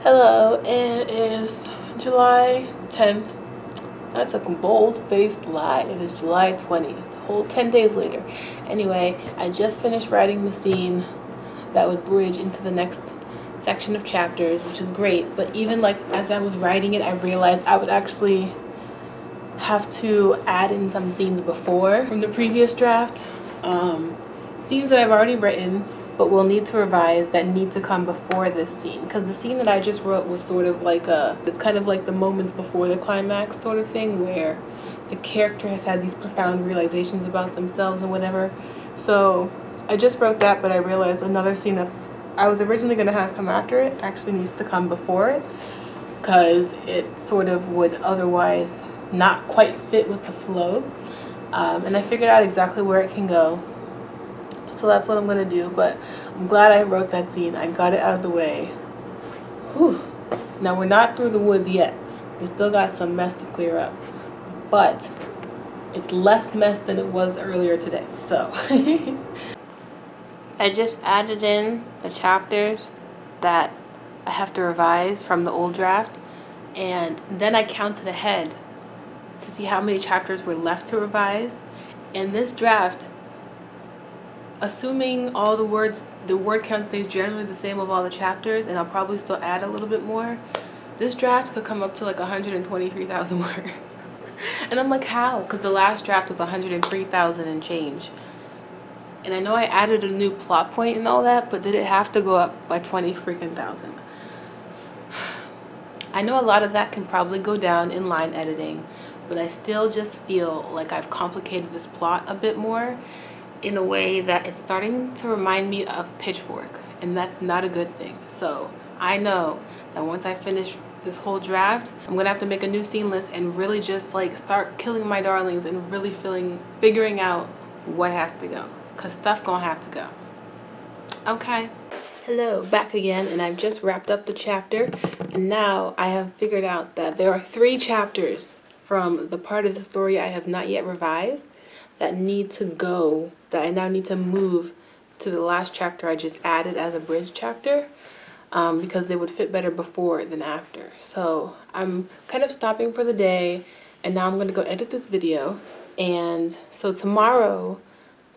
Hello, it is July 10th. That's a bold-faced lie. It is July 20th, a whole 10 days later. Anyway, I just finished writing the scene that would bridge into the next section of chapters, which is great. But even like as I was writing it, I realized I would actually have to add in some scenes before from the previous draft. Scenes that I've already written but will need to revise that need to come before this scene, because the scene that I just wrote was sort of like it's kind of like the moments before the climax sort of thing, where the character has had these profound realizations about themselves and whatever. So I just wrote that, but I realized another scene that's I was originally going to have come after it actually needs to come before it, because it sort of would otherwise not quite fit with the flow. And I figured out exactly where it can go. So that's what I'm going to do, but I'm glad I wrote that scene. I got it out of the way. Whew. Now we're not through the woods yet. We still got some mess to clear up, but it's less mess than it was earlier today. So I just added in the chapters that I have to revise from the old draft, and then I counted ahead to see how many chapters were left to revise. And this draft, assuming all the word count stays generally the same of all the chapters, and I'll probably still add a little bit more, this draft could come up to like 123,000 words. And I'm like, how? Because the last draft was 103,000 and change. And I know I added a new plot point and all that, but did it have to go up by 20 freaking thousand? I know a lot of that can probably go down in line editing, but I still just feel like I've complicated this plot a bit more, in a way that it's starting to remind me of Pitchfork, and that's not a good thing. So I know that once I finish this whole draft, I'm gonna have to make a new scene list and really just like start killing my darlings and really figuring out what has to go, because stuff gonna have to go. Okay. Hello, back again, and I've just wrapped up the chapter, and now I have figured out that there are 3 chapters from the part of the story I have not yet revised that need to go, that I now need to move to the last chapter I just added as a bridge chapter, because they would fit better before than after. So I'm kind of stopping for the day, and now I'm going to go edit this video. And so tomorrow,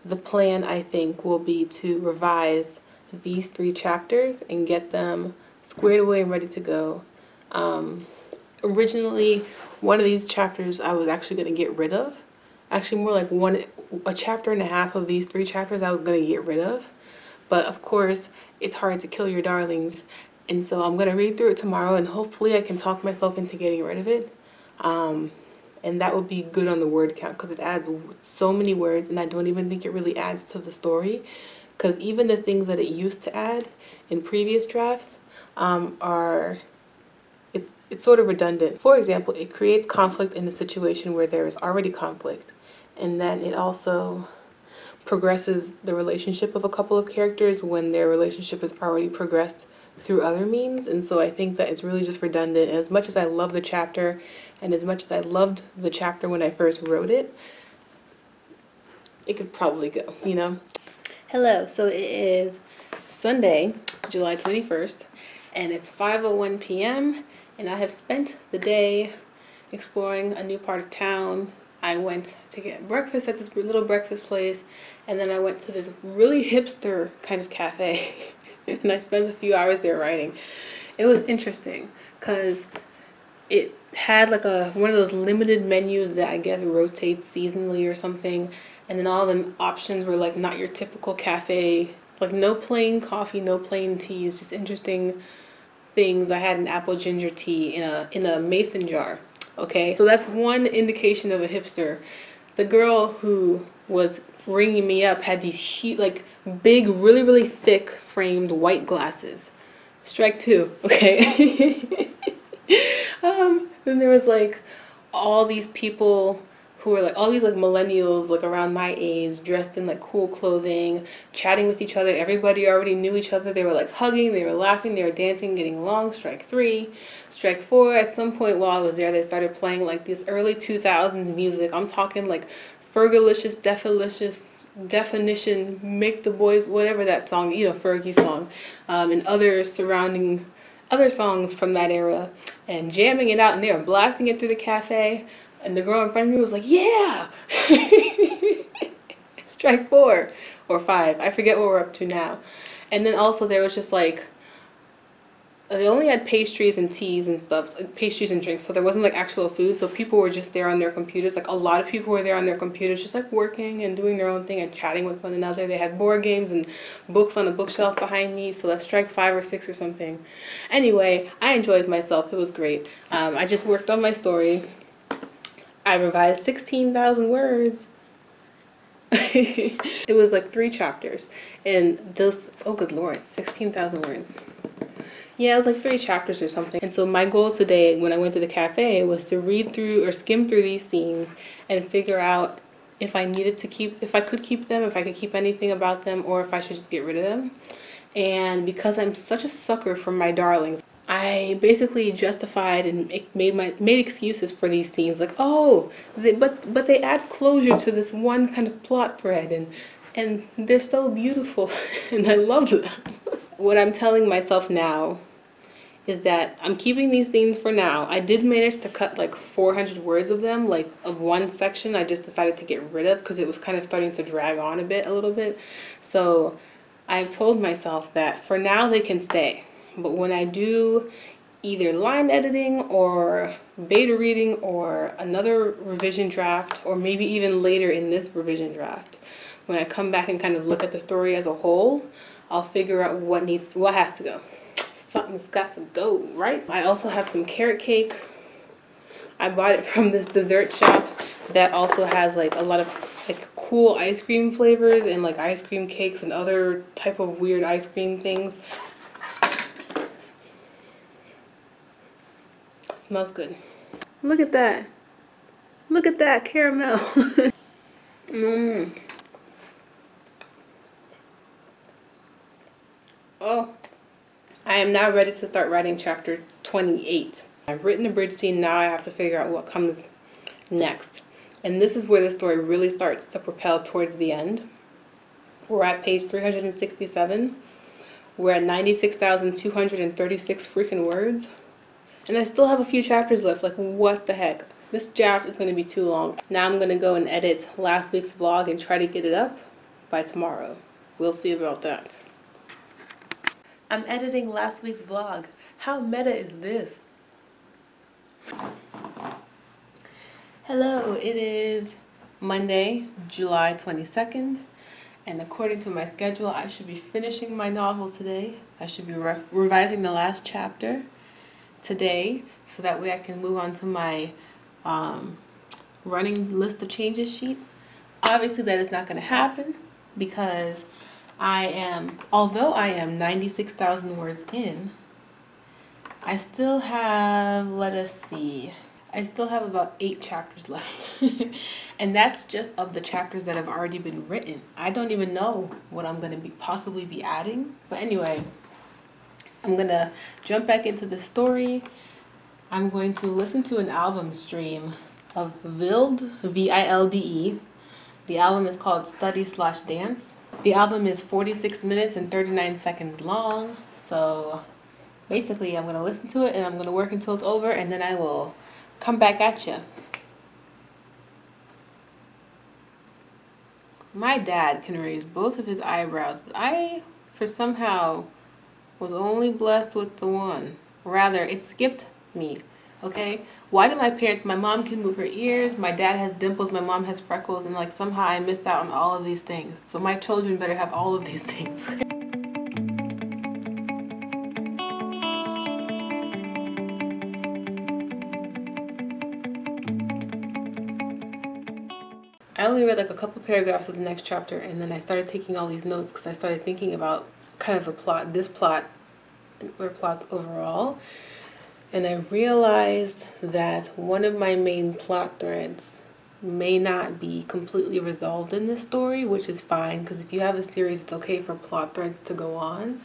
the plan, I think, will be to revise these 3 chapters and get them squared away and ready to go. Originally, one of these chapters I was actually going to get rid of. Actually, more like a chapter and a half of these 3 chapters I was going to get rid of. But of course, it's hard to kill your darlings. And so I'm going to read through it tomorrow, and hopefully I can talk myself into getting rid of it. And that would be good on the word count, because it adds so many words, and I don't even think it really adds to the story. Because even the things that it used to add in previous drafts it's sort of redundant. For example, it creates conflict in a situation where there is already conflict, and then it also progresses the relationship of a couple of characters when their relationship is already progressed through other means. And so I think that it's really just redundant. And as much as I love the chapter, and as much as I loved the chapter when I first wrote it, it could probably go, you know? Hello, so it is Sunday, July 21st, and it's 5:01 p.m., and I have spent the day exploring a new part of town. I went to get breakfast at this little breakfast place, and then I went to this really hipster kind of cafe, and I spent a few hours there writing. It was interesting, because it had like one of those limited menus that I guess rotates seasonally or something, and then all the options were like not your typical cafe, like no plain coffee, no plain teas, just interesting things. I had an apple ginger tea in a mason jar. Okay, so that's one indication of a hipster. The girl who was ringing me up had these huge, like big, really, really thick framed white glasses. Strike 2, okay? Then there was like all these people who were like all these like millennials, like around my age, dressed in like cool clothing, chatting with each other. Everybody already knew each other. They were like hugging, they were laughing, they were dancing, getting along. Strike 3. Strike 4, at some point while I was there, they started playing like this early 2000s music. I'm talking like Fergalicious, Definition, Make the Boys, whatever that song, you know, Fergie song, and other surrounding other songs from that era and jamming it out, and they were blasting it through the cafe, and the girl in front of me was like, yeah! Strike 4 or 5. I forget what we're up to now. And then also there was just like, they only had pastries and teas and stuff, pastries and drinks, so there wasn't like actual food, so people were just there on their computers. Like a lot of people were there on their computers just like working and doing their own thing and chatting with one another. They had board games and books on a bookshelf behind me, so that's strike 5 or 6 or something. Anyway, I enjoyed myself. It was great. I just worked on my story. I revised 16,000 words. It was like 3 chapters, and this, oh good lord, 16,000 words. Yeah, it was like 3 chapters or something. And so my goal today when I went to the cafe was to read through or skim through these scenes and figure out if I needed to keep, if I could keep them, if I could keep anything about them, or if I should just get rid of them. And because I'm such a sucker for my darlings, I basically justified and made excuses for these scenes, like, oh, but they add closure to this one kind of plot thread, and they're so beautiful, and I love them. What I'm telling myself now is that I'm keeping these scenes for now. I did manage to cut like 400 words of them, like of one section I just decided to get rid of because it was kind of starting to drag on a little bit. So I've told myself that for now they can stay. But when I do either line editing or beta reading or another revision draft, or maybe even later in this revision draft, when I come back and kind of look at the story as a whole, I'll figure out what has to go. Something's got to go, right? I also have some carrot cake. I bought it from this dessert shop that also has like a lot of like cool ice cream flavors and like ice cream cakes and other type of weird ice cream things. Smells good. Look at that. Look at that caramel. Oh, I am now ready to start writing chapter 28. I've written the bridge scene, now I have to figure out what comes next. And this is where the story really starts to propel towards the end. We're at page 367. We're at 96,236 freaking words. And I still have a few chapters left. Like, what the heck? This draft is going to be too long. Now I'm going to go and edit last week's vlog and try to get it up by tomorrow. We'll see about that. I'm editing last week's vlog. How meta is this? Hello, it is Monday, July 22nd. And according to my schedule, I should be finishing my novel today. I should be revising the last chapter today, so that way I can move on to my running list of changes sheet. Obviously that is not going to happen because although I am 96,000 words in, I still have, let us see, I still have about 8 chapters left. And that's just of the chapters that have already been written. I don't even know what I'm going to possibly be adding. But anyway, I'm going to jump back into the story. I'm going to listen to an album stream of Vilde, V-I-L-D-E. The album is called Study/Dance. The album is 46 minutes and 39 seconds long. So basically I'm going to listen to it and I'm going to work until it's over, and then I will come back at you. My dad can raise both of his eyebrows, but I, for somehow, was only blessed with the one. Rather, it skipped me, okay? Why did my mom can move her ears, my dad has dimples, my mom has freckles, and like somehow I missed out on all of these things. So my children better have all of these things. I only read like a couple paragraphs of the next chapter, and then I started taking all these notes because I started thinking about kind of the plot, this plot, or plots overall. And I realized that one of my main plot threads may not be completely resolved in this story, which is fine, because if you have a series, it's okay for plot threads to go on.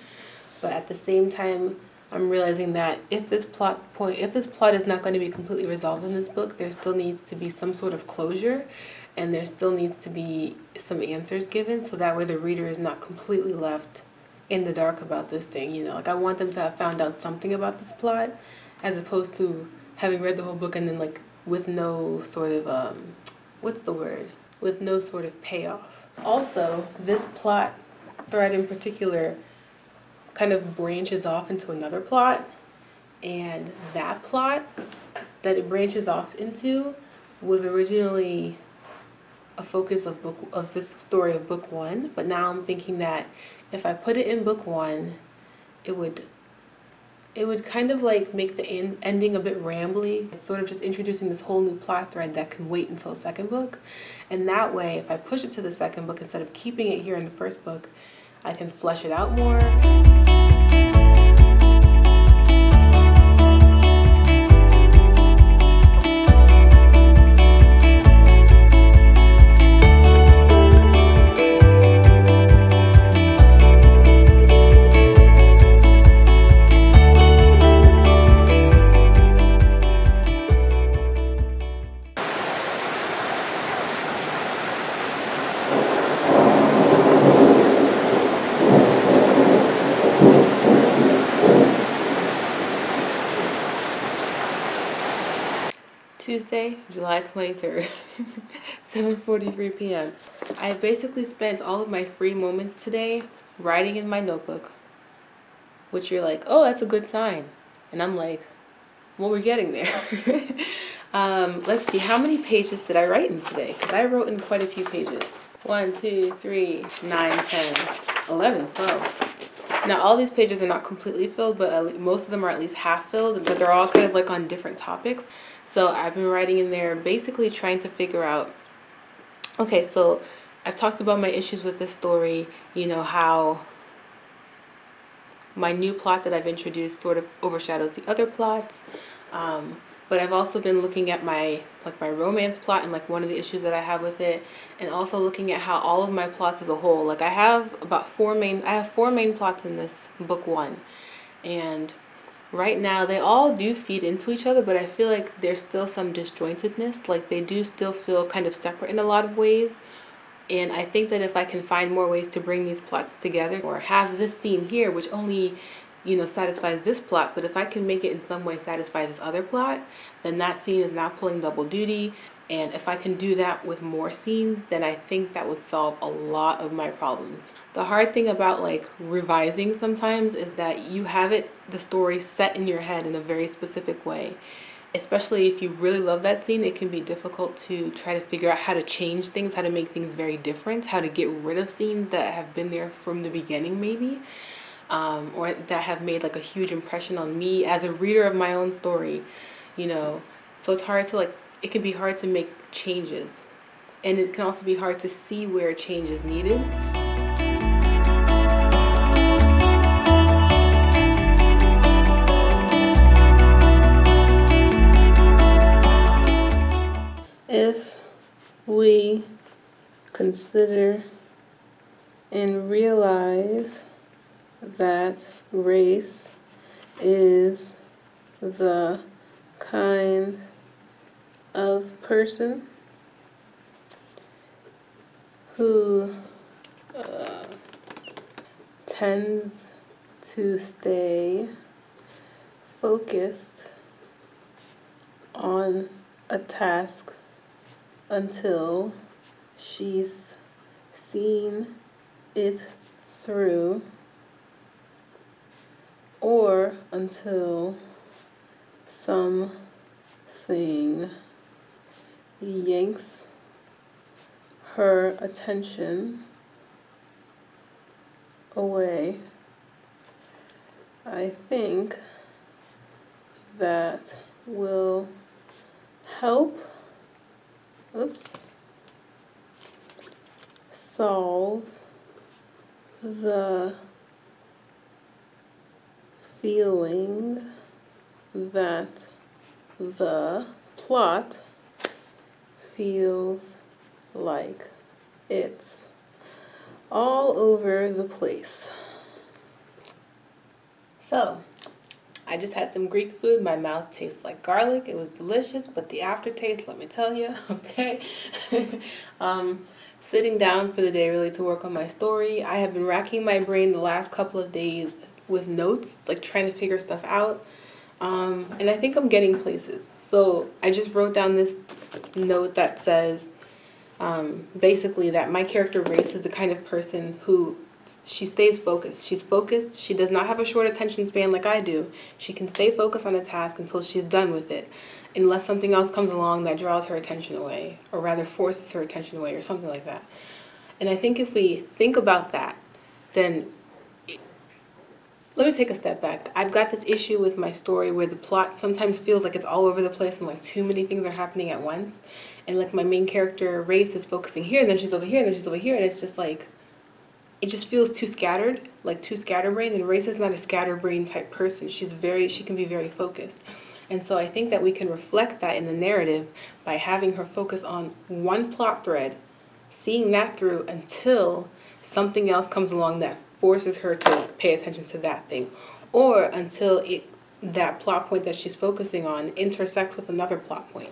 But at the same time, I'm realizing that if this plot is not going to be completely resolved in this book, there still needs to be some sort of closure, and there still needs to be some answers given, so that way the reader is not completely left in the dark about this thing, you know, like I want them to have found out something about this plot as opposed to having read the whole book and then like with no sort of what's the word, with no sort of payoff. Also, this plot thread in particular kind of branches off into another plot, and that plot that it branches off into was originally a focus of this story of book one, but now I'm thinking that if I put it in book one, it would kind of like make the ending a bit rambly. It's sort of just introducing this whole new plot thread that can wait until the second book, and that way if I push it to the second book instead of keeping it here in the first book, I can flesh it out more. Tuesday, July 23rd, 7:43 p.m. I basically spent all of my free moments today writing in my notebook, which you're like, oh, that's a good sign. And I'm like, well, we're getting there. Let's see, how many pages did I write in today? Because I wrote in quite a few pages. 1, 2, 3, 9, 10, 11, 12. Now, all these pages are not completely filled, but most of them are at least half filled, but they're all kind of like on different topics. So I've been writing in there basically trying to figure out, okay, so I've talked about my issues with this story, you know, how my new plot that I've introduced sort of overshadows the other plots. But I've also been looking at my romance plot and like one of the issues that I have with it, and also looking at how all of my plots as a whole, like I have four main plots in this book one, and right now they all do feed into each other, but I feel like there's still some disjointedness, like they do still feel kind of separate in a lot of ways. And I think that if I can find more ways to bring these plots together, or have this scene here which only, you know, satisfies this plot, but if I can make it in some way satisfy this other plot, then that scene is now pulling double duty. And if I can do that with more scenes, then I think that would solve a lot of my problems. The hard thing about like revising sometimes is that you have the story set in your head in a very specific way. Especially if you really love that scene, it can be difficult to try to figure out how to change things, how to make things very different, how to get rid of scenes that have been there from the beginning maybe. Or that have made like a huge impression on me as a reader of my own story, you know. So it's hard to like, it can be hard to make changes, and it can also be hard to see where change is needed. If we consider and realize that race is the kind of person who tends to stay focused on a task until she's seen it through, or until something yanks her attention away. I think that will help solve the feeling that the plot feels like it's all over the place. So, I just had some Greek food. My mouth tastes like garlic. It was delicious, but the aftertaste, let me tell you, okay? sitting down for the day really to work on my story. I have been racking my brain the last couple of days with notes, like trying to figure stuff out. And I think I'm getting places. So I just wrote down this note that says basically that my character Race is the kind of person who she stays focused. She's focused. She does not have a short attention span like I do. She can stay focused on a task until she's done with it, unless something else comes along that draws her attention away, or rather forces her attention away, or something like that. And I think if we think about that, then let me take a step back. I've got this issue with my story where the plot sometimes feels like it's all over the place and like too many things are happening at once. And like my main character, Race, is focusing here, and then she's over here, and then she's over here, and it's just like, it just feels too scattered, like too scatterbrained. And Race is not a scatterbrained type person. She can be very focused. And so I think that we can reflect that in the narrative by having her focus on one plot thread, seeing that through until something else comes along that forces her to pay attention to that thing, or until that plot point that she's focusing on intersects with another plot point.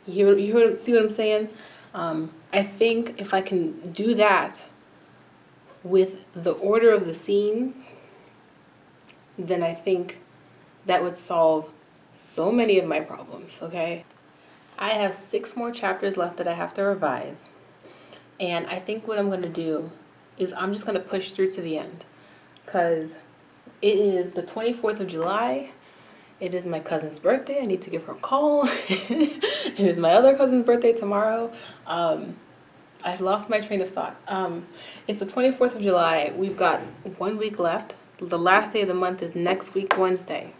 See what I'm saying? I think if I can do that with the order of the scenes, then I think that would solve so many of my problems, okay? I have 6 more chapters left that I have to revise. And I think what I'm going to do is I'm just going to push through to the end. Because it is the 24th of July. It is my cousin's birthday. I need to give her a call. It is my other cousin's birthday tomorrow. I've lost my train of thought. It's the 24th of July. We've got 1 week left. The last day of the month is next week, Wednesday.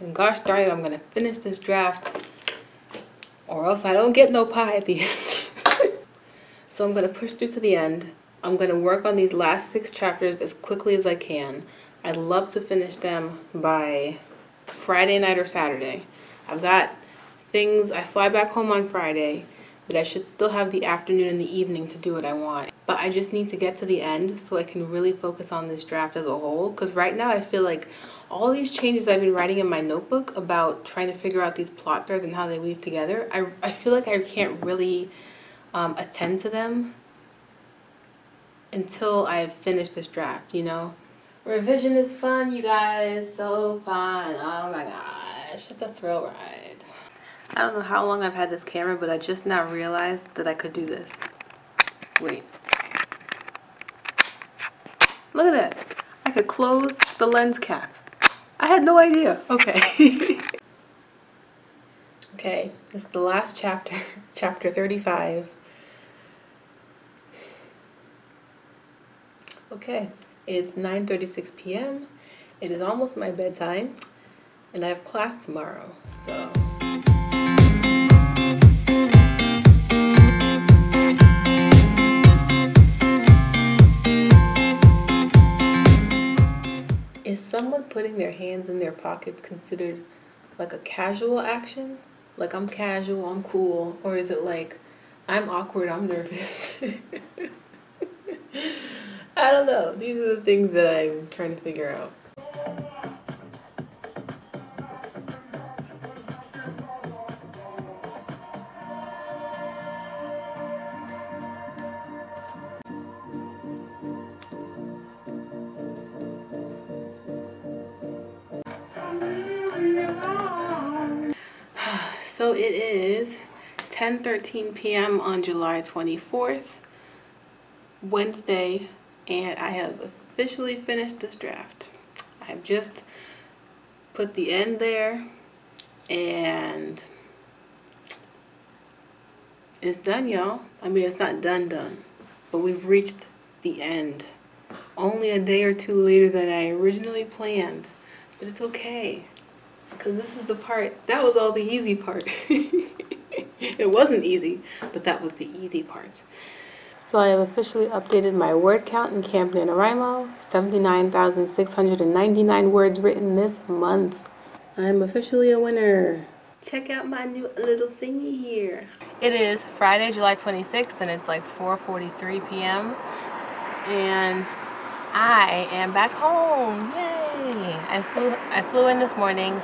And gosh darn it, I'm going to finish this draft or else I don't get no pie at the end. So I'm going to push through to the end. I'm going to work on these last 6 chapters as quickly as I can. I'd love to finish them by Friday night or Saturday. I've got things, I fly back home on Friday, but I should still have the afternoon and the evening to do what I want. But I just need to get to the end so I can really focus on this draft as a whole. Because right now I feel like all these changes I've been writing in my notebook about trying to figure out these plot threads and how they weave together, I feel like I can't really attend to them until I've finished this draft, you know? Revision is fun, you guys. So fun. Oh my gosh. It's a thrill ride. I don't know how long I've had this camera, but I just now realized that I could do this. Wait. Look at that. I could close the lens cap. I had no idea. Okay. Okay, this is the last chapter, chapter 35. Okay, it's 9:36 p.m. It is almost my bedtime, and I have class tomorrow, so... Is someone putting their hands in their pockets considered like a casual action? Like I'm casual, I'm cool, or is it like I'm awkward, I'm nervous? I don't know. These are the things that I'm trying to figure out. So it is 10:13 p.m. on July 24th, Wednesday, and I have officially finished this draft. I've just put the end there, and it's done, y'all. I mean, it's not done, but we've reached the end. Only a day or two later than I originally planned, but it's okay. Because this is the part, that was all the easy part. It wasn't easy, but that was the easy part. So I have officially updated my word count in Camp NaNoWriMo. 79,699 words written this month. I'm officially a winner. Check out my new little thingy here. It is Friday, July 26th, and it's like 4:43 p.m. And I am back home. Yay! I flew in this morning.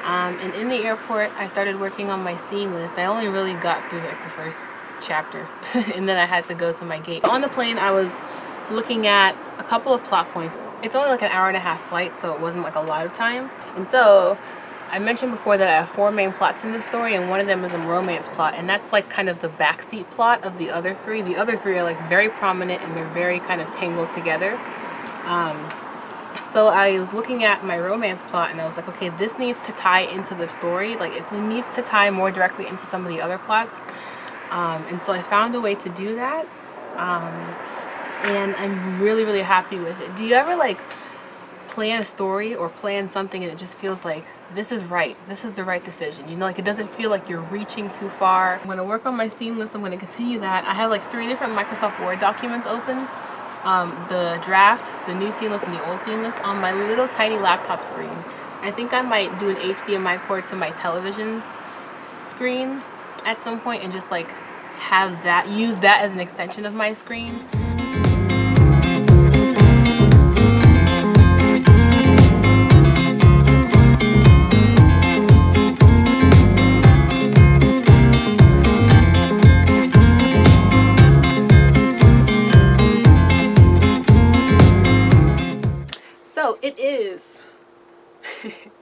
And in the airport, I started working on my scene list. I only really got through like the first chapter and then I had to go to my gate. On the plane, I was looking at a couple of plot points. It's only like an hour and a half flight, so it wasn't like a lot of time. And so I mentioned before that I have 4 main plots in this story, and one of them is a romance plot, and that's like kind of the backseat plot of the other 3. The other 3 are like very prominent and they're very kind of tangled together. So I was looking at my romance plot and I was like, okay, this needs to tie into the story. Like it needs to tie more directly into some of the other plots. And so I found a way to do that. And I'm really, really happy with it. Do you ever like plan a story or plan something and it just feels like this is right, this is the right decision, you know, like it doesn't feel like you're reaching too far? I'm going to work on my scene list. I'm going to continue that. I have like 3 different Microsoft Word documents open. The draft, the new scene list, and the old scene list on my little tiny laptop screen. I think I might do an HDMI cord to my television screen at some point and just like have that, use that as an extension of my screen. So it is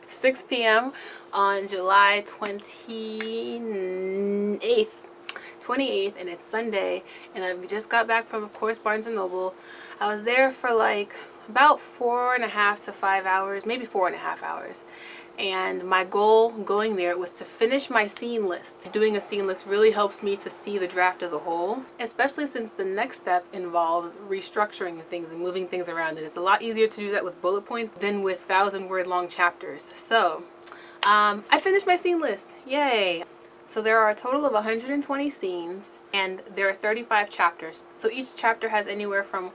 6 p.m. on July 28th, and it's Sunday, and I just got back from, of course, Barnes & Noble. I was there for like about 4.5 to 5 hours, maybe 4.5 hours. And my goal going there was to finish my scene list. Doing a scene list really helps me to see the draft as a whole, especially since the next step involves restructuring things and moving things around. And it's a lot easier to do that with bullet points than with 1,000-word long chapters. So I finished my scene list. Yay! So there are a total of 120 scenes, and there are 35 chapters. So each chapter has anywhere from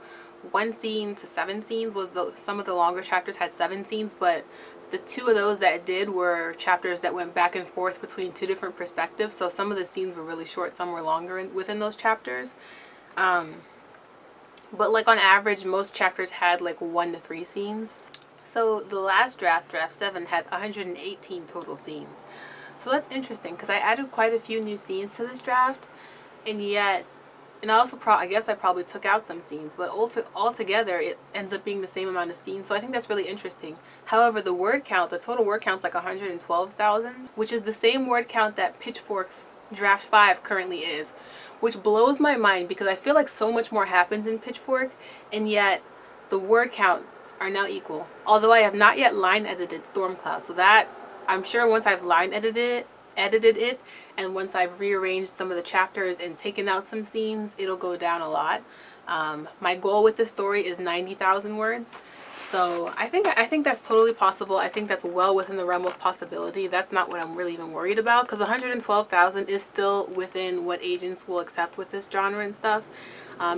1 scene to 7 scenes. Some of the longer chapters had 7 scenes, but the 2 of those that did were chapters that went back and forth between 2 different perspectives. So some of the scenes were really short, some were longer within those chapters. But like on average, most chapters had like 1 to 3 scenes. So the last draft, draft 7, had 118 total scenes. So that's interesting because I added quite a few new scenes to this draft, and yet, and I also I guess I probably took out some scenes, but altogether it ends up being the same amount of scenes. So I think that's really interesting. However, the word count, the total word count's like 112,000, which is the same word count that Pitchfork's draft 5 currently is, which blows my mind because I feel like so much more happens in Pitchfork, and yet the word counts are now equal. Although I have not yet line edited Stormcloud, so that I'm sure once I've line edited it, and once I've rearranged some of the chapters and taken out some scenes, it'll go down a lot. My goal with this story is 90,000 words. So I think that's totally possible. I think that's well within the realm of possibility. That's not what I'm really even worried about, because 112,000 is still within what agents will accept with this genre and stuff,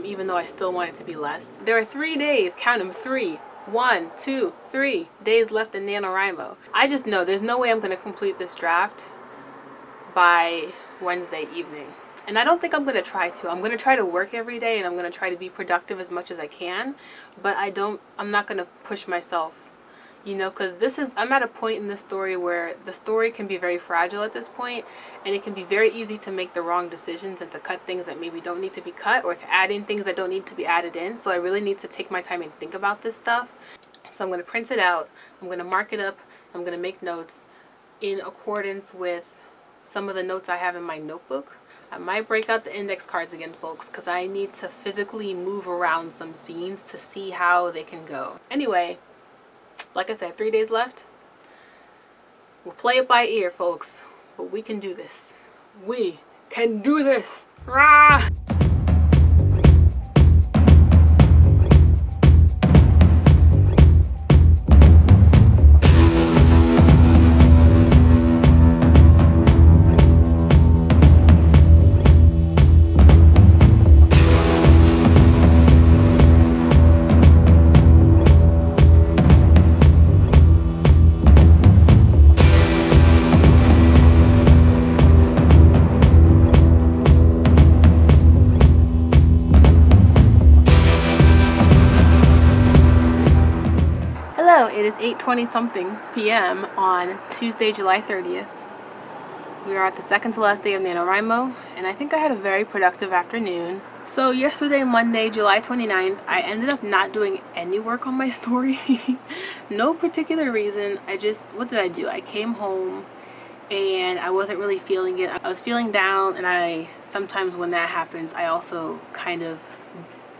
even though I still want it to be less. There are 3 days, count them, 3. 1, 2, 3 days left in NaNoWriMo. I just know there's no way I'm going to complete this draft by Wednesday evening. And I don't think I'm going to try to. I'm going to try to work every day, and I'm going to try to be productive as much as I can. But I'm not going to push myself, you know, because I'm at a point in this story where the story can be very fragile at this point, and it can be very easy to make the wrong decisions and to cut things that maybe don't need to be cut, or to add in things that don't need to be added in. So I really need to take my time and think about this stuff. So I'm going to print it out, I'm going to mark it up, I'm going to make notes in accordance with some of the notes I have in my notebook. I might break out the index cards again, folks, because I need to physically move around some scenes to see how they can go. Anyway, like I said, 3 days left. We'll play it by ear, folks, but we can do this. We can do this. Rah! It is 8:20 something p.m. on Tuesday, July 30th. We are at the second to last day of NaNoWriMo, and I think I had a very productive afternoon. So yesterday, Monday, July 29th, I ended up not doing any work on my story. No particular reason. What did I do? I came home and I wasn't really feeling it. I was feeling down, and sometimes when that happens, I also kind of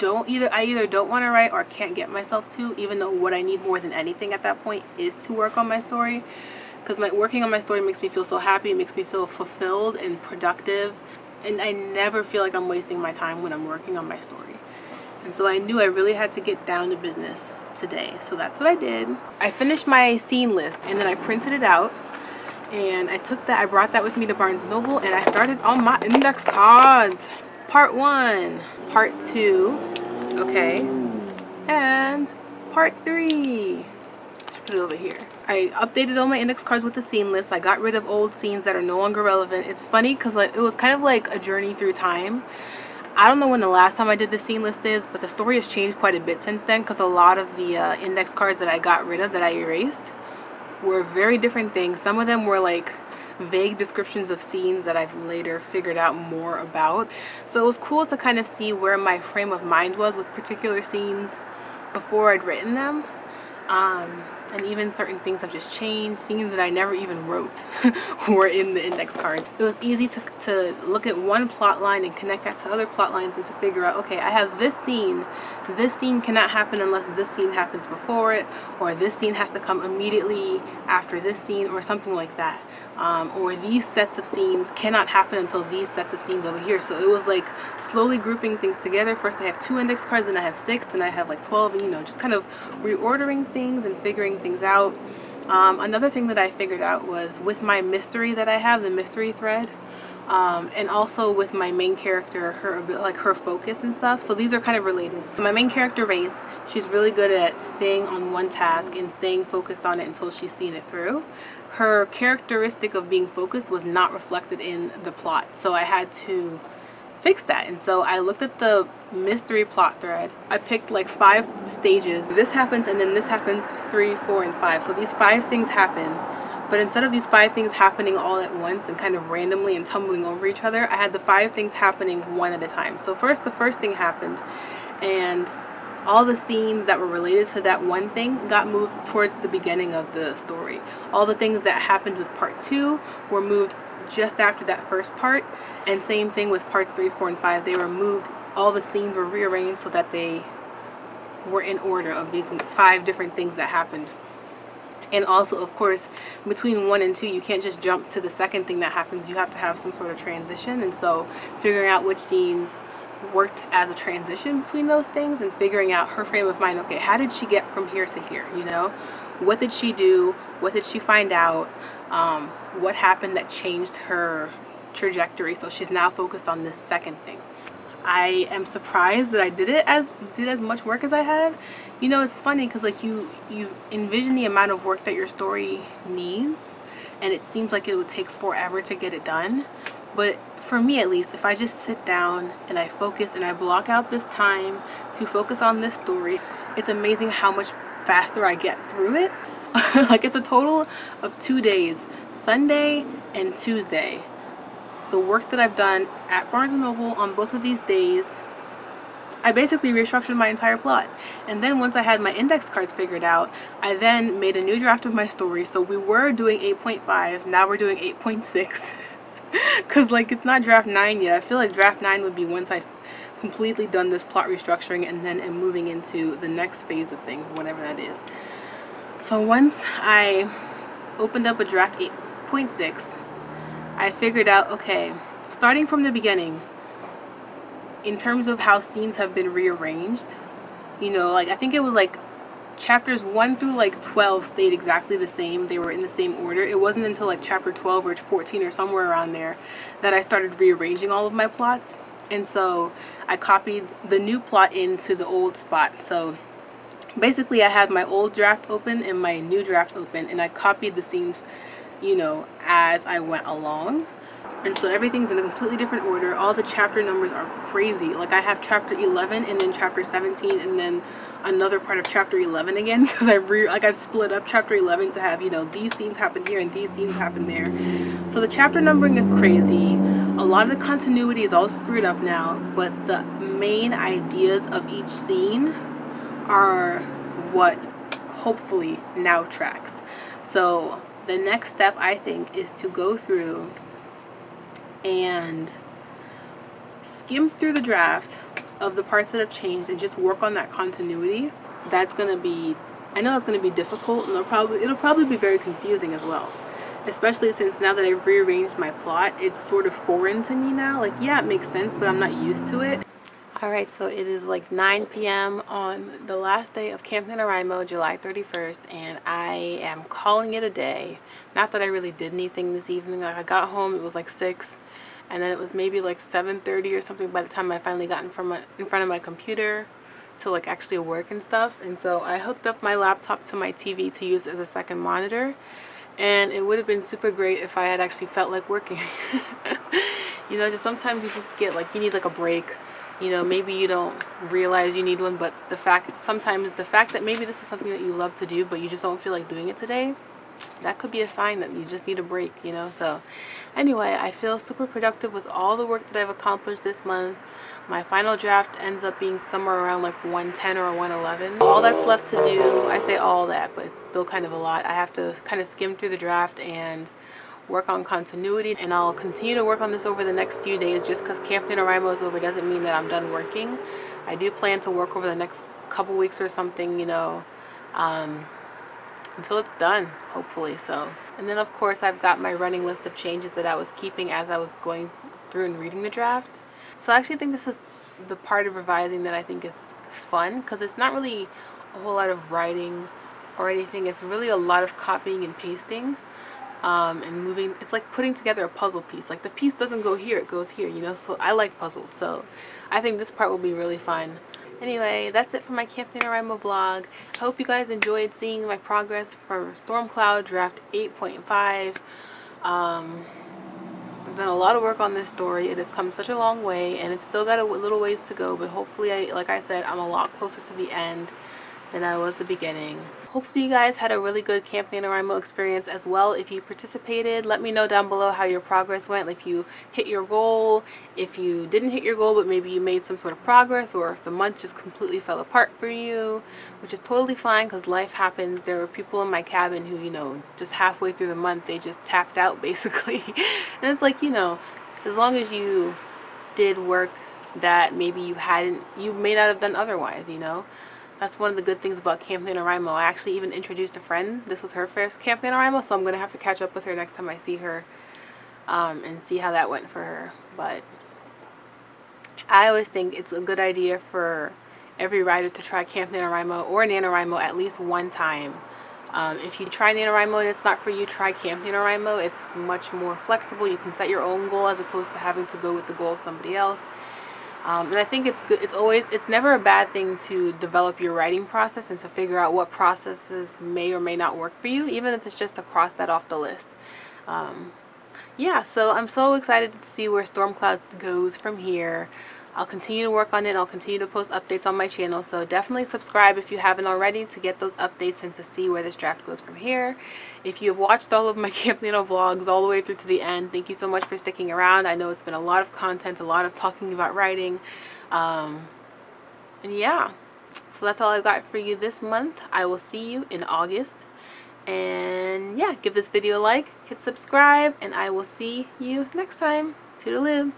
I either don't want to write or can't get myself to, even though what I need more than anything at that point is to work on my story. Because working on my story makes me feel so happy, it makes me feel fulfilled and productive, and I never feel like I'm wasting my time when I'm working on my story. And so I knew I really had to get down to business today, so that's what I did. I finished my scene list, and then I printed it out, and I brought that with me to Barnes & Noble, and I started on my index cards. Part 1, Part 2, okay, and Part 3. Just put it over here. I updated all my index cards with the scene list. I got rid of old scenes that are no longer relevant. It's funny because it was kind of like a journey through time. I don't know when the last time I did the scene list is, but the story has changed quite a bit since then, because a lot of the index cards that I got rid of, that I erased, were very different things. Some of them were like vague descriptions of scenes that I've later figured out more about. So it was cool to kind of see where my frame of mind was with particular scenes before I'd written them. And even certain things have just changed. Scenes that I never even wrote were in the index card. It was easy to look at one plot line and connect that to other plot lines, and to figure out, okay, I have this scene. This scene cannot happen unless this scene happens before it, or this scene has to come immediately after this scene, or something like that. Or these sets of scenes cannot happen until these sets of scenes over here. So it was like slowly grouping things together. First I have 2 index cards, then I have 6, then I have like 12, and just kind of reordering things and figuring things out. Another thing that I figured out was with my mystery that I have, the mystery thread, and also with my main character, her focus and stuff. So these are kind of related. My main character, Race, she's really good at staying on one task and staying focused on it until she's seen it through. Her characteristic of being focused was not reflected in the plot, so I had to fix that. And so I looked at the mystery plot thread. I picked like 5 stages. This happens, and then this happens 3, 4, and 5. So these 5 things happen, but instead of these 5 things happening all at once and kind of randomly and tumbling over each other, I had the 5 things happening one at a time. So the first thing happened, and all the scenes that were related to that one thing got moved towards the beginning of the story. All the things that happened with part 2 were moved just after that first part, and same thing with parts 3, 4, and 5. They were moved, all the scenes were rearranged so that they were in order of these 5 different things that happened. And also, of course, between 1 and 2, you can't just jump to the second thing that happens. You have to have some sort of transition, and so figuring out which scenes worked as a transition between those things, and figuring out her frame of mind. Okay, how did she get from here to here? What did she do? What did she find out? What happened that changed her trajectory, so she's now focused on this second thing. I am surprised that I did as much work as I have. It's funny because like you envision the amount of work that your story needs, and it seems like it would take forever to get it done. But for me, at least, if I just sit down and I focus and I block out this time to focus on this story, it's amazing how much faster I get through it. Like, it's a total of 2 days, Sunday and Tuesday. The work that I've done at Barnes & Noble on both of these days, I basically restructured my entire plot. And then once I had my index cards figured out, I then made a new draft of my story. So we were doing 8.5, now we're doing 8.6. Because like, it's not draft 9 yet. I feel like draft 9 would be once I've completely done this plot restructuring and then am moving into the next phase of things, whatever that is. So once I opened up a draft 8.6, I figured out, okay, starting from the beginning, in terms of how scenes have been rearranged, like I think it was like chapters 1 through like 12 stayed exactly the same. They were in the same order. It wasn't until like chapter 12 or 14 or somewhere around there that I started rearranging all of my plots. And so I copied the new plot into the old spot. So basically I had my old draft open and my new draft open, and I copied the scenes, as I went along. And so everything's in a completely different order. All the chapter numbers are crazy. Like I have chapter 11 and then chapter 17 and then another part of chapter 11 again, because I've split up chapter 11 to have, you know, these scenes happen here and these scenes happen there. So the chapter numbering is crazy. A lot of the continuity is all screwed up now, but the main ideas of each scene are what hopefully now tracks. So the next step, I think, is to go through and skim through the draft of the parts that have changed and just work on that continuity. That's gonna be, I know that's gonna be difficult, and it'll probably be very confusing as well, especially since now that I've rearranged my plot, it's sort of foreign to me now. Like, yeah, it makes sense, but I'm not used to it. Alright, so it is like 9 p.m. on the last day of Camp NaNoWriMo, July 31st, and I am calling it a day. Not that I really did anything this evening. Like, I got home, it was like 6, and then it was maybe like 7:30 or something by the time I finally got in front of my computer to like actually work and stuff. And so I hooked up my laptop to my TV to use as a second monitor, and it would have been super great if I had actually felt like working. You know, just sometimes you just get like, you need like a break. You know, maybe you don't realize you need one, but sometimes the fact that maybe this is something that you love to do, but you just don't feel like doing it today, that could be a sign that you just need a break, you know. So anyway, I feel super productive with all the work that I've accomplished this month. My final draft ends up being somewhere around like 110 or 111. All that's left to do, I say all that, but it's still kind of a lot. I have to kind of skim through the draft and work on continuity, and I'll continue to work on this over the next few days. Just because Camp NaNoWriMo is over doesn't mean that I'm done working. I do plan to work over the next couple weeks or something, you know, until it's done, hopefully. So, and then of course I've got my running list of changes that I was keeping as I was going through and reading the draft. So I actually think this is the part of revising that I think is fun, because it's not really a whole lot of writing or anything. It's really a lot of copying and pasting. And moving. It's like putting together a puzzle piece. Like the piece doesn't go here, it goes here, you know. So I like puzzles, so I think this part will be really fun. Anyway, that's it for my Camp NaNoWriMo vlog. I hope you guys enjoyed seeing my progress for Stormcloud Draft 8.5. I've done a lot of work on this story. It has come such a long way, and it's still got a little ways to go, but hopefully, like I said, I'm a lot closer to the end than I was the beginning. Hopefully you guys had a really good Camp NaNoWriMo experience as well. If you participated, let me know down below how your progress went. If you hit your goal, if you didn't hit your goal but maybe you made some sort of progress, or if the month just completely fell apart for you, which is totally fine because life happens. There were people in my cabin who, you know, just halfway through the month they just tapped out basically. And it's like, you know, as long as you did work that maybe you may not have done otherwise, you know. That's one of the good things about Camp NaNoWriMo. I actually even introduced a friend. This was her first Camp NaNoWriMo, so I'm going to have to catch up with her next time I see her and see how that went for her. But I always think it's a good idea for every writer to try Camp NaNoWriMo or NaNoWriMo at least one time. If you try NaNoWriMo and it's not for you, try Camp NaNoWriMo. It's much more flexible. You can set your own goal as opposed to having to go with the goal of somebody else. And I think it's good. It's never a bad thing to develop your writing process and to figure out what processes may or may not work for you, even if it's just to cross that off the list. Yeah, so I'm so excited to see where Stormcloud goes from here. I'll continue to work on it. I'll continue to post updates on my channel, so definitely subscribe if you haven't already to get those updates and to see where this draft goes from here. If you have watched all of my Camp Nano vlogs all the way through to the end, thank you so much for sticking around. I know it's been a lot of content, a lot of talking about writing, and yeah, so that's all I've got for you this month. I will see you in August, and yeah, give this video a like, hit subscribe, and I will see you next time. Toodaloo.